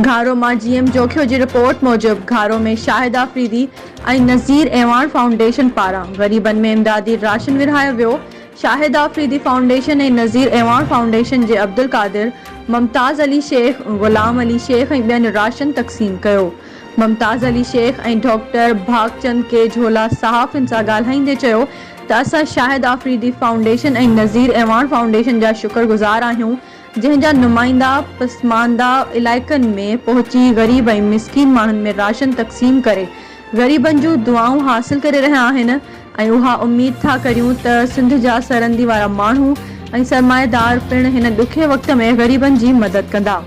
घारो मां जीएम जोखियो जी रिपोर्ट मूजिब घारो में शाहिद आफरीदी ऐं नज़ीर ऐवान फाउंडेशन पारां ग़रीबनि में इमदादी राशन विरहायो वियो। शाहिद आफरीदी फाउंडेशन ऐं नज़ीर ऐवान फाउंडेशन जे अब्दुल कादिर, मुमताज़ अली शेख, ग़ुलाम अली शेख ऐं ॿियनि राशन तक़सीम कयो। मुमताज़ अली शेख ऐं डॉक्टर भागचंद के झोला सहाफ़ियुनि सां ॻाल्हाईंदे चयो त असां शाहिद आफरीदी फाउंडेशन ऐं नज़ीर ऐवान फाउंडेशन जा शुक्रगुज़ार आहियूं, जंहिंजा नुमाइंदा पसमानदा इलाइक़नि में पहुची ग़रीब ऐं मिस्कीन माण्हुनि में राशन तक़सीम करे ग़रीबनि जूं दुआऊं हासिल करे रहिया आहिनि ऐं उहा उमीद था करियूं त सिंध जा सरहदी वारा माण्हू ऐं सरमाएदार पिणु हिन ॾुखे वक़्त में ग़रीबनि जी मदद कंदा।